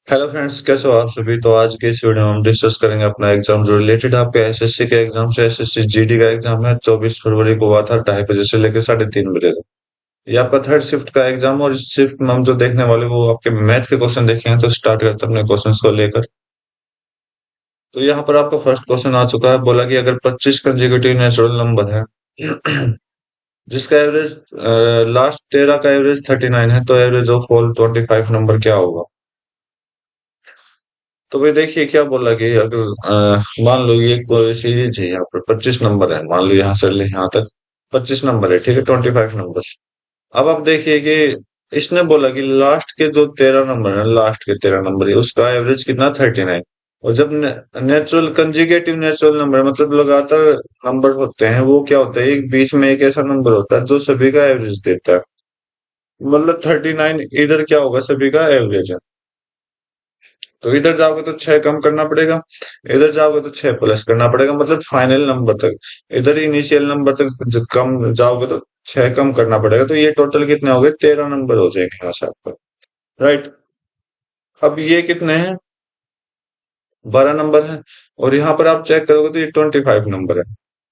Hello friends, कैसे हो आप सभी। तो आज के इस वीडियो में हम डिस्कस करेंगे अपना एग्जाम जो रिलेटेड आपके एसएससी के एग्जाम से। एसएससी जीडी का एग्जाम है, 24 फरवरी को हुआ था, 2:30 बजे से लेकर 3:30 बजे तक। ये आपका थर्ड शिफ्ट का एग्जाम, और इस शिफ्ट में हम जो देखने वाले वो आपके मैथ के क्वेश्चन देखेंगे। तो स्टार्ट करते हैं अपने क्वेश्चन को लेकर। तो यहाँ पर आपका फर्स्ट क्वेश्चन आ चुका है। बोला कि अगर 25 कंसेक्यूटिव नेचुरल नंबर है जिसका एवरेज लास्ट 13 का एवरेज 39 है, तो एवरेज ऑफ ऑल 25 नंबर क्या होगा। तो भाई देखिए क्या बोला कि अगर मान लो ये कोई सीरीज है, यहाँ पर 25 नंबर है। मान लो यहाँ से ले यहाँ तक 25 नंबर है, ठीक है, 25 नंबर। अब आप देखिए कि इसने बोला कि लास्ट के जो 13 नंबर है, लास्ट के 13 नंबर है, उसका एवरेज कितना 39। और जब नेचुरल कंजुगेटिव नेचुरल नंबर मतलब लगातार नंबर होते हैं, वो क्या होता है, एक बीच में एक ऐसा नंबर होता है जो सभी का एवरेज देता है। मतलब 39 इधर क्या होगा, सभी का एवरेज है। तो इधर जाओगे तो 6 कम करना पड़ेगा, इधर जाओगे तो 6 प्लस करना पड़ेगा, मतलब फाइनल नंबर तक। इधर इनिशियल नंबर तक कम जाओगे तो 6 कम करना पड़ेगा। तो ये टोटल कितने हो गए, 13 नंबर हो जाएंगे यहाँ से आपका। राइट। अब ये कितने हैं, 12 नंबर है। और यहाँ पर आप चेक करोगे तो ये 25 नंबर है।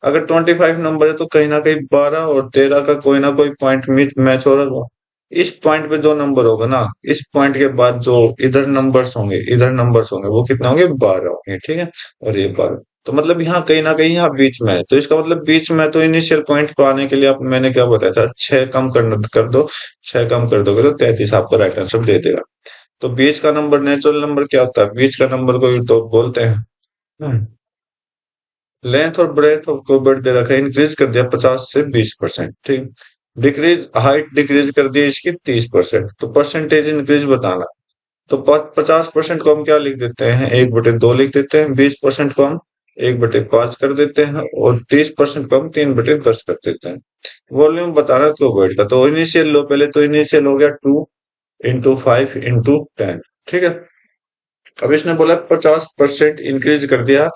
अगर 25 नंबर है तो कहीं ना कहीं 12 और 13 का कोई ना कोई पॉइंट मैच हो रहा होगा। इस पॉइंट पे जो नंबर होगा ना, इस पॉइंट के बाद जो इधर नंबर्स होंगे वो कितने होंगे, 12 होंगे, ठीक है। और ये 12, तो मतलब यहाँ कहीं ना कहीं यहाँ बीच में है। तो इसका मतलब बीच में, तो इनिशियल पॉइंट को आने के लिए आप, मैंने क्या बताया था, 6 कम करना कर दो। 6 कम कर दोगे तो 33 आपको राइट आंसर दे देगा। तो बीच का नंबर नेचुरल नंबर क्या होता है, बीच का नंबर को ही तो बोलते हैं। लेंथ और ब्रेथ ऑफ कोबर्ट दे रखा है, इंक्रीज कर दिया 50 से 20%, ठीक। डिक्रीज हाइट डिक्रीज कर दी इसकी 30%, तो परसेंटेज इंक्रीज बताना। तो 50% को हम क्या लिख देते हैं, 1/2 लिख देते हैं। 20% को हम 1/5 कर देते हैं, और 30% को हम 3/10 कर देते हैं। वॉल्यूम बताना क्यूबॉइड का, तो इनिशियल लो, पहले तो इनिशियल हो गया 2 × 5 × 10, ठीक है। अब इसने बोला 50% इंक्रीज कर दिया,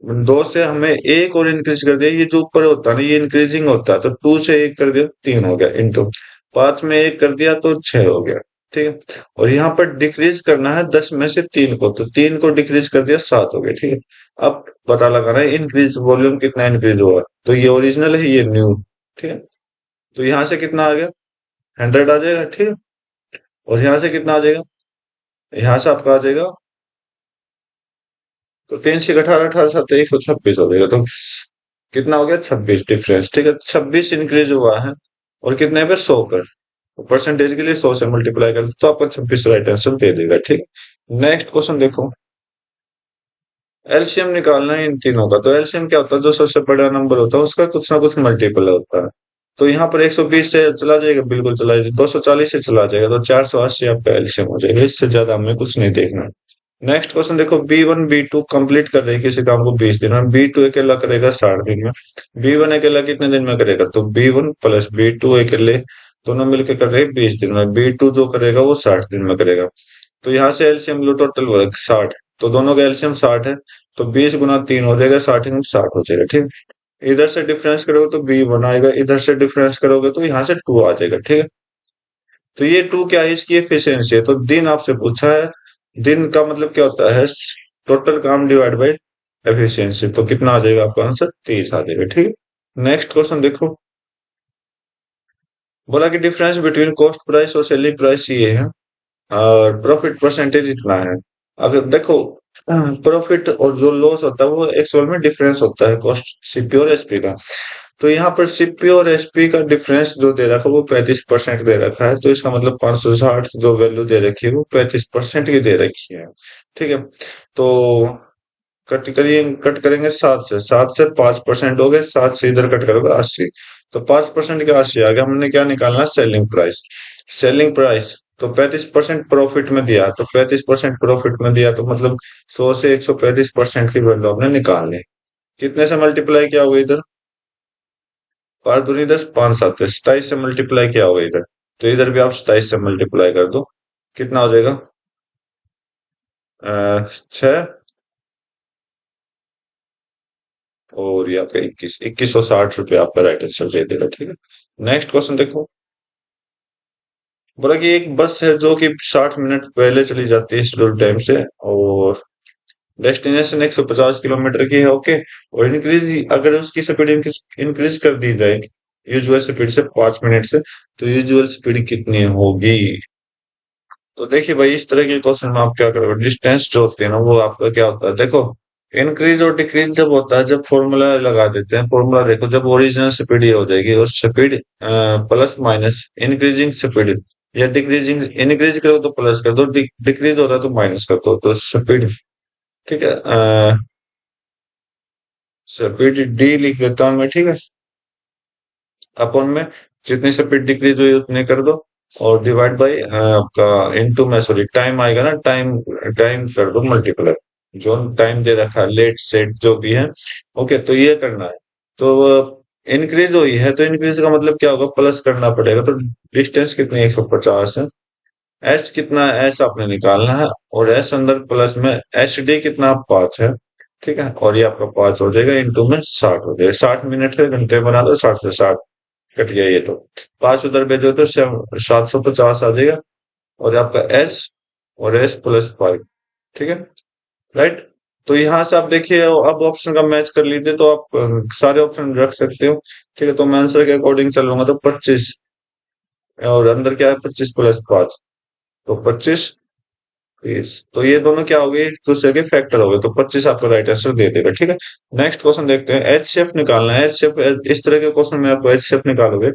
2 से हमें एक और इंक्रीज कर दिया। ये जो ऊपर होता है ना, ये इंक्रीजिंग होता है, तो 2 से 1 कर दिया 3 हो गया, इंटू 5 में 1 कर दिया तो 6 हो गया, ठीक है। और यहाँ पर डिक्रीज करना है 10 में से 3 को, तो 3 को डिक्रीज कर दिया 7 हो गया, ठीक है। अब पता लगाना है इंक्रीज वॉल्यूम कितना इंक्रीज हुआ। तो ये ओरिजिनल है, ये न्यू, ठीक है। तो यहाँ से कितना आ गया, 100 आ जाएगा, ठीक है। और यहाँ से कितना आ जाएगा, यहाँ से आपका आ जाएगा, तो 3 से 18, 18 × 7 = 126 हो जाएगा। तो कितना हो गया, 26 डिफरेंस, ठीक है। 26 इंक्रीज हुआ है, और कितने पे, 100 पर। परसेंटेज के लिए 100 से मल्टीप्लाई कर दो तो आपको 26 राइट आंसर दे देगा, ठीक। नेक्स्ट क्वेश्चन देखो। एलसीएम निकालना है इन तीनों का। तो एलसीएम क्या होता है, जो सबसे बड़ा नंबर होता है उसका कुछ ना कुछ मल्टीपल होता है। तो यहाँ पर 120 से चला जाएगा, बिल्कुल चला जाएगा, 240 से चला जाएगा, तो 480 आपका एलसीएम हो जाएगा। इससे ज्यादा हमें कुछ नहीं देखना। नेक्स्ट क्वेश्चन देखो। B1 B2 कंप्लीट कर रहे हैं किसी काम को 20 दिन में, B2 अकेला करेगा 60 दिन में। B1 अकेला कितने दिन में करेगा, तो B1 प्लस B2 अकेले दोनों मिलकर कर रहे हैं 20 दिन में। B2 जो करेगा वो 60 दिन में करेगा। तो यहाँ से एलसीएम लो, टोटल हो 60, तो दोनों का एलसीएम 60 है। तो 20 × 3 हो जाएगा, 60 हो जाएगा, ठीक। इधर से डिफरेंस करोगे तो B1 आएगा, इधर से डिफरेंस करोगे तो यहाँ से 2 आ जाएगा, ठीक है। तो ये 2 क्या है, इसकी एफिशिएंसी है। तो दिन आपसे पूछा है, दिन का मतलब क्या होता है, टोटल काम डिवाइड बाय एफिशिएंसी। तो कितना आ जाएगा आपका आंसर, 30 आ जाएगा, ठीक है। नेक्स्ट क्वेश्चन देखो। बोला कि डिफरेंस बिटवीन कॉस्ट प्राइस और सेलिंग प्राइस ये है, और प्रॉफिट परसेंटेज इतना है। अगर देखो, प्रॉफिट और जो लॉस होता है वो एक्चुअल में डिफरेंस होता है कॉस्ट सीपी और एसपी का। तो यहाँ पर सीपी और एसपी का डिफरेंस जो दे रखा है वो 35% दे रखा है। तो इसका मतलब 560 जो वैल्यू दे रखी है वो 35% की दे रखी है, ठीक है। तो कट करेंगे 7 से 5% हो गए, 7 से इधर कट करोगे 80। तो 5% का 80 आ गया। हमने क्या निकालना, सेलिंग प्राइस। सेलिंग प्राइस तो 35% प्रॉफिट में दिया, तो 35% प्रॉफिट में दिया, तो मतलब 100 से 135% की वैल्यू आपने निकालनी। कितने से मल्टीप्लाई किया होगा इधर, 5 दूनी 10, 5 7, 27 से मल्टीप्लाई किया होगा इधर। तो इधर भी आप 27 से मल्टीप्लाई कर दो, कितना हो जाएगा, 6, और ये आपका 2160 रुपये आपका राइट आंसर दे देगा, ठीक है। नेक्स्ट क्वेश्चन देखो। बोला कि एक बस है जो कि 60 मिनट पहले चली जाती है शेड्यूल टाइम से, और डेस्टिनेशन 150 किलोमीटर की है, ओके। और इंक्रीज, अगर उसकी स्पीड इंक्रीज कर दी जाए यूजुअल स्पीड से 5 मिनट से, तो यूजुअल स्पीड कितनी होगी? तो देखिए भाई, इस तरह के क्वेश्चन में आप क्या करोगे, डिस्टेंस जो होती है ना वो आपका क्या होता है, देखो। इंक्रीज और डिक्रीज जब होता है, जब फॉर्मूला लगा देते हैं, फॉर्मूला देखो, जब ओरिजिनल स्पीड ये हो जाएगी, और speed plus minus increasing speed, या डिक्रीजिंग, इंक्रीज करो तो प्लस कर दो, डिक्रीज हो रहा है तो माइनस कर दो, तो स्पीड, ठीक है, स्पीड डी लिख देता हूँ मैं, ठीक है। अपन में जितनी स्पीड डिक्रीज हुई उतनी कर दो, और डिवाइड बाई आपका इनटू में, सॉरी टाइम आएगा ना, टाइम, टाइम कर दो मल्टीप्लाई, जो टाइम दे रखा है, लेट सेट जो भी है, ओके। तो ये करना है। तो इंक्रीज हुई है तो इंक्रीज का मतलब क्या होगा, प्लस करना पड़ेगा, तो डिस्टेंस कितनी 150 है। एच कितना है, एच आपने निकालना है, और एच अंदर प्लस में, एच डी कितना 5 है, ठीक है। और ये आपका 5 हो जाएगा, इंटू में 60 हो जाएगा, 60 मिनट है, घंटे बना दो, 60 से 60 कट गया ये तो। 5 उधर भेजो तो 750 आ जाएगा, और आपका एस, और एस प्लस 5, ठीक है, राइट। तो यहाँ से आप देखिए, अब ऑप्शन का मैच कर लीजिए, तो आप सारे ऑप्शन रख सकते हो, ठीक है। तो मैं आंसर के अकॉर्डिंग चलूंगा, तो 25, और अंदर क्या है, 25 + 5, तो 25 30, तो ये दोनों क्या हो गए, एक दूसरे के फैक्टर हो गए, तो 25 आपको राइट आंसर दे देगा, ठीक है। नेक्स्ट क्वेश्चन देखते हैं, एच शेफ निकालना है, एच शेफ। इस तरह के क्वेश्चन में आप एच शेफ निकालोगे,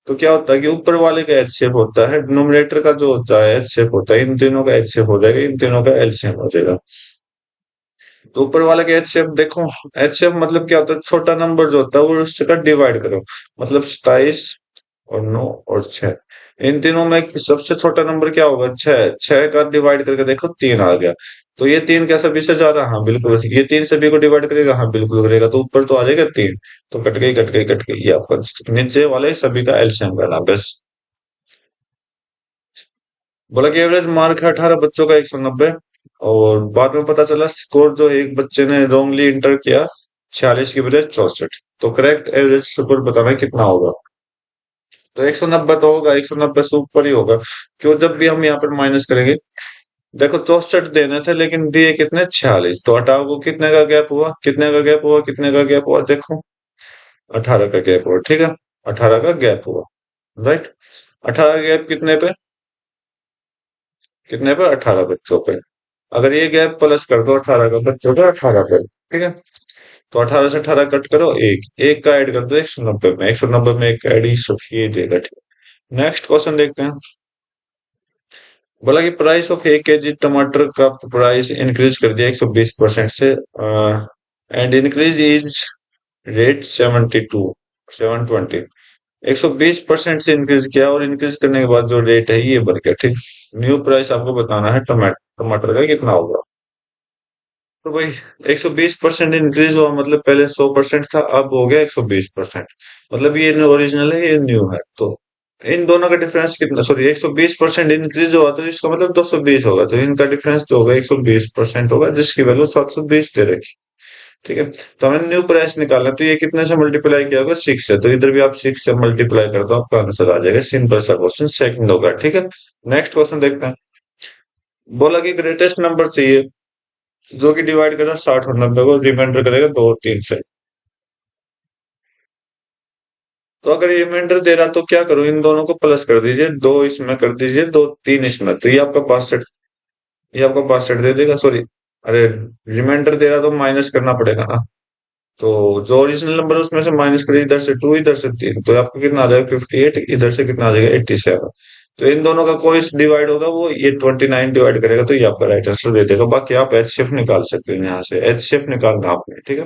तो क्या होता है कि ऊपर वाले का एच शेप होता है, डिनोमिनेटर का जो होता है एच शेप होता है, इन तीनों का एच शेप हो जाएगा, इन तीनों का एलसीएम हो जाएगा। तो ऊपर वाले का एच शेप देखो, एच शेप मतलब क्या होता है, छोटा नंबर जो होता है वो उससे का डिवाइड करो, मतलब 27 और 9 और 6, इन तीनों में सबसे छोटा नंबर क्या होगा, 6, 6 का डिवाइड करके देखो 3 आ गया। तो ये 3 क्या सभी से जा रहा है, हाँ बिल्कुल, ये 3 सभी को डिवाइड करेगा, हाँ बिल्कुल करेगा, तो ऊपर तो आ जाएगा 3, तो कट गई कट गई कट गई, ये आपका नीचे वाले सभी का एलसीएम करना बस। बोला कि एवरेज मार्क है 18 बच्चों का 190, और बाद में पता चला स्कोर जो एक बच्चे ने रॉन्गली इंटर किया 46 की बजाय 64, तो करेक्ट एवरेज स्कोर बताना है कितना होगा। तो 190 तो होगा, 190 से ऊपर ही होगा, क्यों, जब भी हम यहाँ पर माइनस करेंगे, देखो 64 देने थे लेकिन दिए कितने, 46, तो हटाओ, को कितने का गैप हुआ, कितने का गैप हुआ, कितने का गैप हुआ, देखो 18 का गैप हुआ, ठीक है, 18 का गैप हुआ, राइट। 18 का गैप कितने पे, कितने पे, 18 बच्चों पे। अगर ये गैप प्लस कर दो 18 का, बच्चों का 18 पे, ठीक है। तो 18 से 18 कट करो, एक एक का ऐड कर दो 190 में, 190 में एक ऐड, ये देगा, ठीक है। नेक्स्ट क्वेश्चन देखते हैं। बोला कि प्राइस ऑफ 1 kg टमाटर का प्राइस इंक्रीज कर दिया 120% से, एंड इंक्रीज इज रेट 720, 120% से इंक्रीज किया, और इंक्रीज करने के बाद जो रेट है ये बढ़ गया, ठीक। न्यू प्राइस आपको बताना है टमाटर, टमाटर का कितना होगा। तो भाई 120% इंक्रीज हुआ, मतलब पहले 100% था, अब हो गया 120%, मतलब ये ओरिजिनल है, ये न्यू है, तो इन दोनों का डिफरेंस कितना, सॉरी 120% इंक्रीज हुआ, तो इसका मतलब 220 होगा, तो इनका डिफरेंस जो होगा 120% होगा, जिसकी वैल्यू 720 दे रखी, ठीक है। तो हमें न्यू प्राइस निकालना है, तो ये कितने से मल्टीप्लाई किया होगा, 6 से, तो इधर भी आप 6 से मल्टीप्लाई कर दो, आपका आंसर आ जाएगा, सिंपल सा क्वेश्चन, सेकंड होगा, ठीक है। नेक्स्ट क्वेश्चन देखते हैं। बोला कि ग्रेटेस्ट नंबर चाहिए जो कि डिवाइड करेगा 60 और 90 को, रिमाइंडर करेगा 2 और 3 से। तो अगर ये रिमाइंडर दे रहा तो क्या करूं, इन दोनों को प्लस कर दीजिए, 2 इसमें कर दीजिए, 2 3 इसमें, तो ये आपका 62, ये आपका 62 दे देगा, सॉरी, अरे रिमाइंडर दे रहा तो माइनस करना पड़ेगा ना, तो जो ओरिजिनल नंबर है उसमें से माइनस करिए, इधर से 2 इधर से 3, तो आपको कितना आ जाएगा 58, इधर से कितना आ जाएगा 87, तो इन दोनों का कोई डिवाइड होगा वो ये 29 डिवाइड करेगा, तो ये आपका राइट आंसर दे देगा। बाकी आप एच शेफ निकाल सकते हो, यहाँ से एच शेफ निकालना आपने, ठीक है।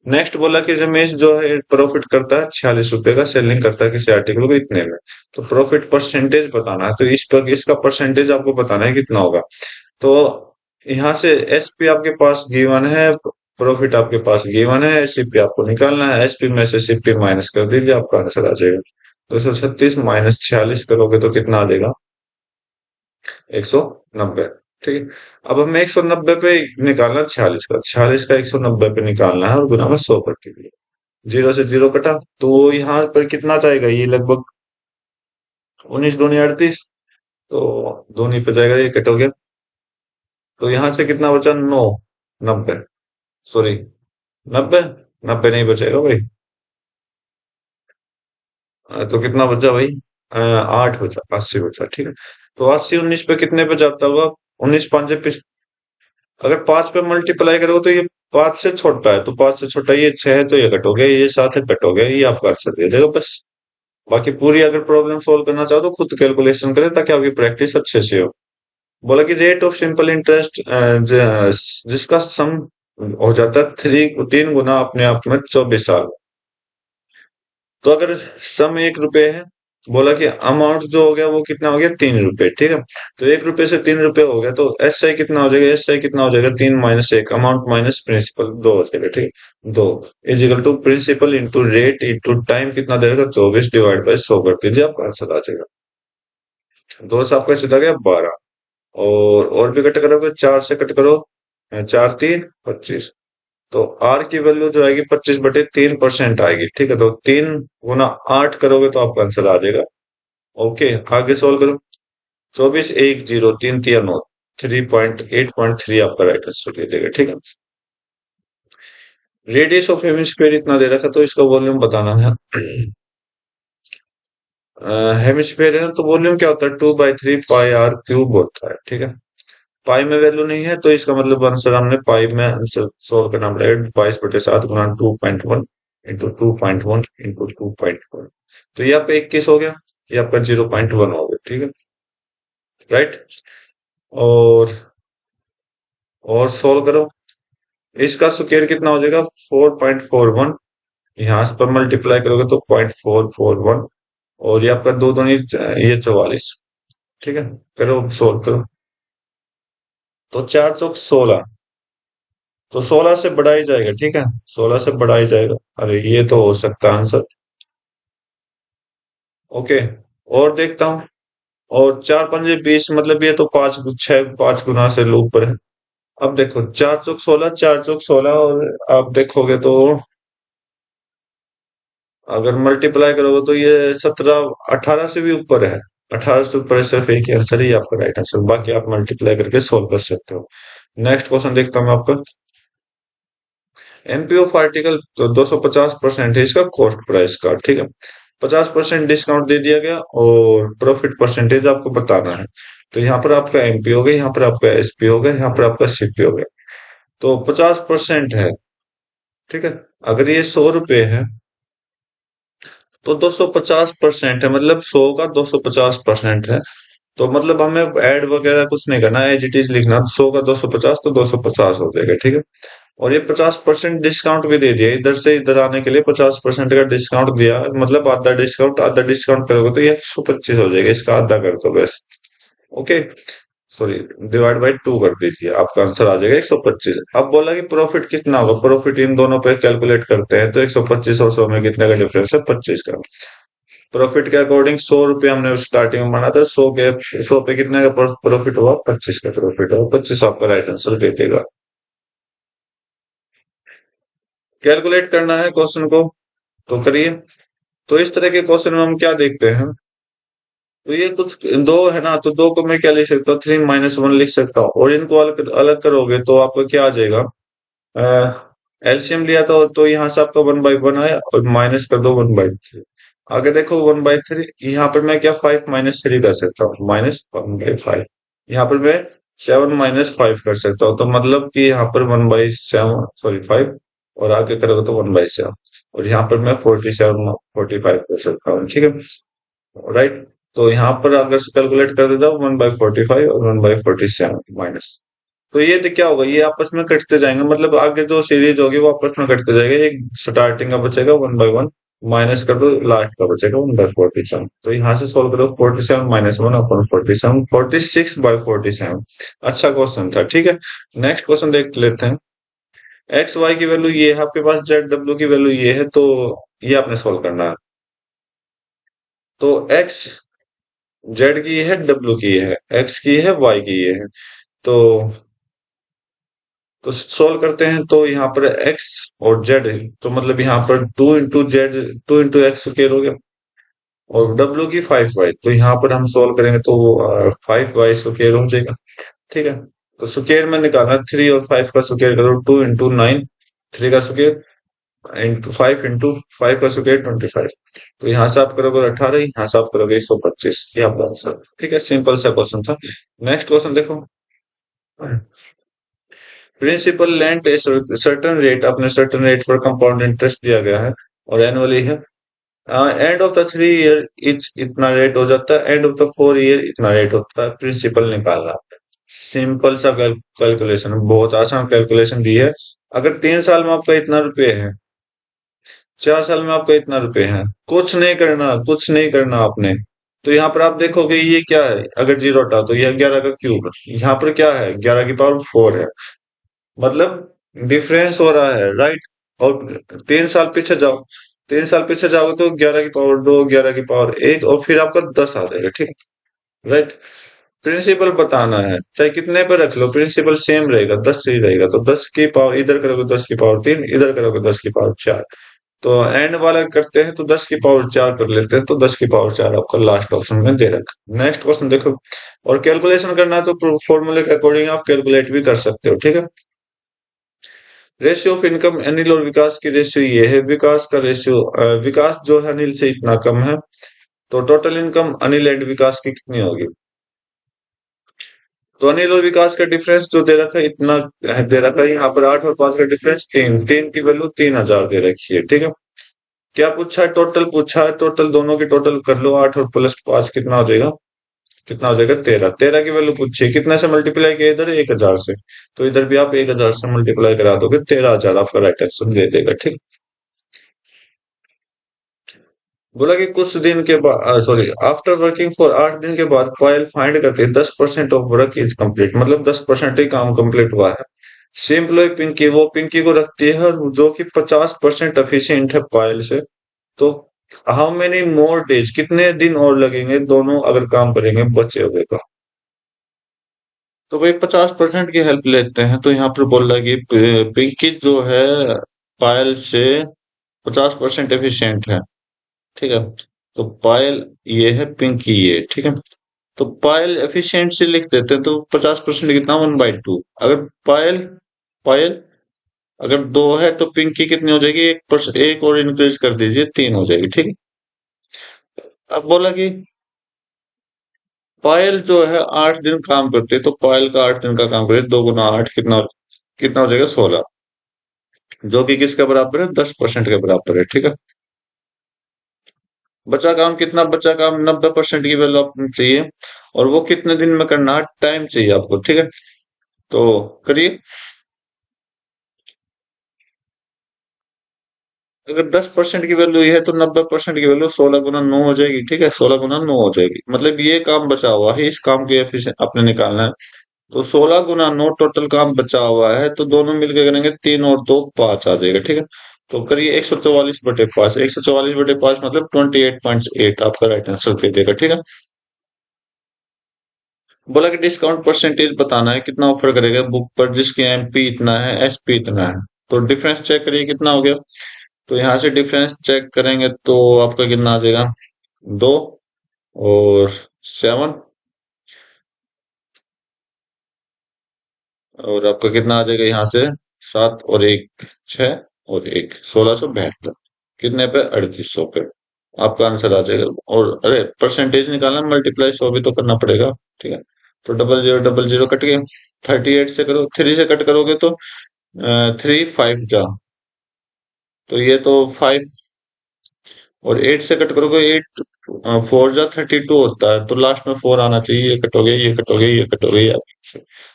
नेक्स्ट बोला कि रमेश जो है प्रॉफिट करता है 46 रुपए का, सेलिंग करता है किसी आर्टिकल को इतने में, तो प्रॉफिट परसेंटेज बताना है, तो इस पर इसका परसेंटेज आपको बताना है कितना होगा। तो यहाँ से एसपी आपके पास गिवन है, प्रॉफिट आपके पास गिवन है, एसपी आपको निकालना है, एसपी में से सीपी माइनस कर दीजिए, आपका आंसर आ जाएगा 236 माइनस 46 करोगे तो कितना आ जाएगा, 190, ठीक है। अब हमें 190 पे निकालना 46 का, 46 का 190 पे निकालना है, और गुना में 100 कर दीजिए, 0 से 0 कटा, तो यहाँ पर कितना जाएगा, ये लगभग 19 दूनी 38, तो दूनी पे जाएगा, ये कट हो गया। तो यहाँ से कितना बचा? 9, 90, सॉरी, 90, 90 नहीं बचेगा भाई। तो कितना बचा भाई? 8 बचा, 80 बचा, ठीक है। तो 80 19 पे कितने पे जाता होगा? 19 5 पे, अगर 5 पे मल्टीप्लाई करोगे तो ये 5 से छोटा है, तो 5 से छोटा ये 6 है, तो ये कट हो गया, ये 7 है, कट हो गया, ये आपका आंसर दे देगा बस। बाकी पूरी अगर प्रॉब्लम सोल्व करना चाहो तो खुद कैलकुलेशन करें, ताकि आपकी प्रैक्टिस अच्छे से हो। बोला कि रेट ऑफ सिंपल इंटरेस्ट जिसका सम हो जाता है 3 गुना अपने आप में 24 साल। तो अगर सम 1 रुपए है, बोला कि अमाउंट जो हो गया वो कितना हो गया? 3 रुपए, ठीक है। तो 1 रुपए से 3 रुपए हो गया, तो एस आई कितना हो जाएगा? एस आई कितना हो जाएगा? 3 - 1, अमाउंट माइनस प्रिंसिपल, 2 हो जाएगा, ठीक है। 2 equal to principal into rate into time, कितना देगा? 24 डिवाइड बाई 100 कर दीजिए, आपका आंसर आ जाएगा। 2 से आपका सीधा गया 12। और भी कट करोगे, 4 से कट करो, 4 3 25। तो आर की वैल्यू जो आएगी 25/3% आएगी, ठीक है। तो 3 × 8 करोगे तो आपका आंसर आ जाएगा। ओके, आगे सोल्व करो। 24 1 0 3 3 9, 3.8.3 आपका राइट आंसर दे देगा, ठीक है। रेडियस ऑफ हेमिस्फीयर इतना दे रखा, तो इसका वॉल्यूम बताना है। हेमिस्फीयर है तो वॉल्यूम क्या होता है? 2/3 पाई r क्यूब होता है, ठीक है। पाई में वैल्यू नहीं है, तो इसका मतलब आंसर हमने पाई में आंसर सोल्व करना पड़ेगा। 22/7 गुना 2.1 इंटू 2.1 इंटू 2.1। तो ये आपका 21 हो गया, ये आपका 0.1 हो गया, ठीक है, राइट। और और सोल्व करो। इसका स्क्वायर कितना हो जाएगा? 4.41। यहाँ पर मल्टीप्लाई करोगे तो 0.441। और ये आपका दो दूनी ये 44, ठीक है। करो, सोल्व करो। तो 4 × 4 = 16। तो 16 से बढ़ा ही जाएगा, ठीक है, 16 से बढ़ा ही जाएगा। अरे ये तो हो सकता है आंसर। ओके, और देखता हूँ। और 4 × 5 = 20, मतलब ये तो 5 गुना से ऊपर है। अब देखो, 4 × 16, 4 × 16, और आप देखोगे तो अगर मल्टीप्लाई करोगे तो ये 17 18 से भी ऊपर है। 18 से ऊपर है, सिर्फ एक ही आंसर है, ये आपका राइट आंसर। बाकी आप मल्टीप्लाई करके सोल्व कर सकते हो। नेक्स्ट क्वेश्चन देखता हूँ आपका। एमपी ऑफ आर्टिकल, तो 250% है इसका कॉस्ट प्राइस का, ठीक है। 50% डिस्काउंट दे दिया गया, और प्रॉफिट परसेंटेज आपको बताना है। तो यहाँ पर आपका एमपी हो गया, यहाँ पर आपका एसपी हो गया, यहाँ पर आपका सीपी हो गया। तो 50% है, ठीक है। अगर ये 100 रुपए है, तो 250% है, मतलब 100 का 250% है। तो मतलब हमें ऐड वगैरह कुछ नहीं करना, एज इट इज लिखना। 100 का 250, तो 250 हो जाएगा, ठीक है। और ये 50% डिस्काउंट भी दे दिया, इधर से इधर आने के लिए 50% का डिस्काउंट दिया, मतलब आधा डिस्काउंट, आधा डिस्काउंट करोगे तो ये 125 हो जाएगा, इसका आधा कर दो बस। ओके, सॉरी, डिवाइड बाई 2 कर दीजिए, आपका आंसर आ जाएगा 125। अब बोला कि प्रॉफिट कितना होगा? प्रॉफिट इन दोनों पे कैलकुलेट करते हैं, तो 125 और 100 में कितने का डिफरेंस है? 25 का। प्रॉफिट के अकॉर्डिंग 100 रुपए हमने स्टार्टिंग में माना था, 100 पे कितने का प्रॉफिट हुआ? 25 का प्रॉफिट हुआ, 25 आपका राइट आंसर दे देगा। कैलकुलेट करना है क्वेश्चन को, तो करिए। तो इस तरह के क्वेश्चन में हम क्या देखते हैं? तो ये कुछ दो है ना, तो दो को मैं क्या लिख सकता हूँ? 3 - 1 लिख सकता हूँ। और इनको अलग अलग करोगे तो आपका क्या आ जाएगा? एलसीएम लिया तो यहाँ से आपका 1/1 आया, और माइनस कर दो 1/3। आगे देखो 1/3, यहाँ पर मैं क्या 5 - 3 कर सकता हूँ? -1/5। यहाँ पर मैं 7 - 5 कर सकता हूँ, तो मतलब कि यहाँ पर 1/7, सॉरी 5। और आगे करोगे तो 1/7। और यहाँ पर मैं 47 45 कर सकता हूँ, ठीक है, राइट। तो यहाँ पर अगर कैलकुलेट कर देता हूँ 1/45 और 1/47 माइनस। तो ये तो क्या होगा? ये आपस में कटते जाएंगे, मतलब आगे जो सीरीज होगी वो आपस में कटते जाएंगे। एक स्टार्टिंग का बचेगा 1/1, माइनस कर दो लास्ट का बचेगा 1/47। तो यहाँ से सोल्व करो, 47 - 1/47, 46/47। अच्छा क्वेश्चन था, ठीक है। नेक्स्ट क्वेश्चन देख लेते हैं। एक्स वाई की वैल्यू ये है आपके पास, जेड डब्ल्यू की वैल्यू ये है, तो ये आपने सोल्व करना है। तो एक्स जेड की ये है, डब्ल्यू की ये है, एक्स की ये है, वाई की ये है। तो सोल्व करते हैं, तो यहाँ पर एक्स और जेड है, तो मतलब यहाँ पर 2 × जेड, 2 × एक्स स्क्वायर हो गया। और डब्ल्यू की 5y। तो यहाँ पर हम सोल्व करेंगे तो 5y स्क्वायर हो जाएगा। ठीक है, तो स्क्वायर में निकालना, 3 और 5 का स्क्वायर करो, 2 × 9, 3 का स्क्वायर इंटू 5 × 5 का स्क्वायर 25। तो यहाँ से आप करोगे 18, यहाँ से आप करोगे 125, ये आपका आंसर। ठीक है, सिंपल सा क्वेश्चन था। नेक्स्ट क्वेश्चन देखो। Principal lent a certain rate, अपने सर्टन रेट पर कंपाउंड इंटरेस्ट दिया गया है और एनुअली है। एंड ऑफ द 3 ईयर इतना रेट हो जाता है, एंड ऑफ द 4 ईयर इतना रेट होता है, प्रिंसिपल निकालना। सिंपल सा कैलकुलेशन, बहुत आसान कैलकुलेशन दी है। अगर 3 साल में आपका इतना रुपए है, 4 साल में आपका इतना रुपए है, कुछ नहीं करना, कुछ नहीं करना आपने। तो यहाँ पर आप देखोगे ये क्या है, अगर जीरो हटाओ तो यह 11 का क्यूब, यहाँ पर क्या है, 11 की पावर 4 है। मतलब डिफरेंस हो रहा है, राइट। और 3 साल पीछे जाओ, 3 साल पीछे जाओगे तो 11 की पावर 2, 11 की पावर 1, और फिर आपका 10 आ जाएगा। ठीक, राइट। प्रिंसिपल बताना है, चाहे कितने पे रख लो, प्रिंसिपल सेम रहेगा, 10 से ही रहेगा। तो 10 की पावर इधर करोगे, 10 की पावर 3, इधर करोगे 10 की पावर 4। तो एंड वाला करते हैं तो 10 की पावर 4 कर लेते हैं, तो 10 की पावर 4 आपका लास्ट ऑप्शन में दे रखा। नेक्स्ट क्वेश्चन देखो। और कैलकुलेशन करना है तो फॉर्मूले के अकॉर्डिंग आप कैलकुलेट भी कर सकते हो। ठीक है, रेशियो ऑफ इनकम अनिल और विकास की रेशियो ये है, विकास का रेशियो, विकास जो है अनिल से इतना कम है, तो टोटल इनकम अनिल एंड विकास की कितनी होगी। तो अनिल और विकास का डिफरेंस जो दे रखा है इतना दे रखा है, यहाँ पर 8 और 5 का डिफरेंस 3, 3 की वैल्यू 3,000 दे रखी है। ठीक है, क्या पूछा है, टोटल पूछा है, टोटल दोनों की टोटल कर लो, 8 और +5 कितना हो जाएगा, कितना हो जाएगा 13, 13 की वैल्यू पूछी है, कितने से मल्टीप्लाई किया इधर, 1,000 से। तो इधर भी आप 1,000 से मल्टीप्लाई करा दोगे, 13,000 आपका राइट आंसर दे देगा। ठीक, बोला कि कुछ दिन के बाद, सॉरी, आफ्टर वर्किंग फॉर 8 दिन के बाद फाइल फाइंड करते 10% ऑफ वर्क इज कंप्लीट, मतलब 10% ही काम कंप्लीट हुआ है। सेम एम्प्लॉय पिंकी, वो पिंकी को रखती है जो कि 50% एफिशिएंट है पायल से। तो हाउ मेनी मोर डेज, कितने दिन और लगेंगे दोनों अगर काम करेंगे बचे हुए का। तो भाई 50% की हेल्प लेते हैं, तो यहाँ पर बोल रहा है कि पिंकी जो है पायल से 50% एफिशिएंट है। ठीक है, तो पायल ये है, पिंकी ये। ठीक है, तो पायल एफिशिएंट से लिख देते हैं, तो 50% कितना, 1/2। अगर पायल पायल अगर 2 है तो पिंकी कितनी हो जाएगी, एक और इंक्रीज कर दीजिए, 3 हो जाएगी। ठीक है, अब बोला कि पायल जो है 8 दिन काम करती है, तो पायल का 8 दिन का काम करे, 2 × 8 कितना, कितना हो जाएगा, 16, जो कि किसके बराबर है, 10% के बराबर है। ठीक है, बचा काम कितना, बचा काम 90% की वैल्यू आपको चाहिए, और वो कितने दिन में करना है, टाइम चाहिए आपको। ठीक है, तो करिए। अगर 10% की वैल्यू है तो 90% की वैल्यू 16 × 9 हो जाएगी। ठीक है, 16 × 9 हो जाएगी, मतलब ये काम बचा हुआ है, इस काम की एफिशिएंट आपने निकालना है। तो 16 × 9 टोटल काम बचा हुआ है, तो दोनों मिलकर करेंगे, 3 और 2 5 आ जाएगा। ठीक है, तो करिए 144/5, 144/5 मतलब 28.8 आपका राइट आंसर दे देगा। ठीक है, बोला कि डिस्काउंट परसेंटेज बताना है, कितना ऑफर करेगा बुक पर जिसकी एमपी इतना है, एसपी इतना है। तो डिफरेंस चेक करिए कितना हो गया। तो यहाँ से डिफरेंस चेक करेंगे तो आपका कितना आ जाएगा, 2 और 7, और आपका कितना आ जाएगा यहाँ से, 7 और 1 6, और 1 1672, कितने पे, 3800 पे आपका आंसर आ जाएगा। और अरे परसेंटेज निकालना, मल्टीप्लाई 100 भी तो करना पड़ेगा। ठीक है, तो 0000 कट गए, 38 से करो, 3 से कट करोगे तो 3 5 जा, तो ये तो 5, और 8 से कट करोगे 8 4 जा 32 होता है, तो लास्ट में 4 आना चाहिए, ये कटोगे, ये कटोगे, ये कटोगे, ये।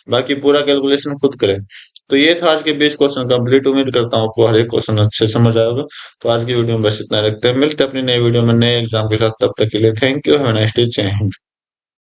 बाकी पूरा कैलकुलेशन खुद करें। तो ये था आज के 20 क्वेश्चन कंप्लीट, उम्मीद करता हूँ आपको हर एक क्वेश्चन अच्छे समझ आया होगा। तो आज की वीडियो में बस इतना रखते हैं, मिलते हैं अपनी नई वीडियो में नए एग्जाम के साथ, तब तक के लिए thank you, have a nice day, जय हिंद।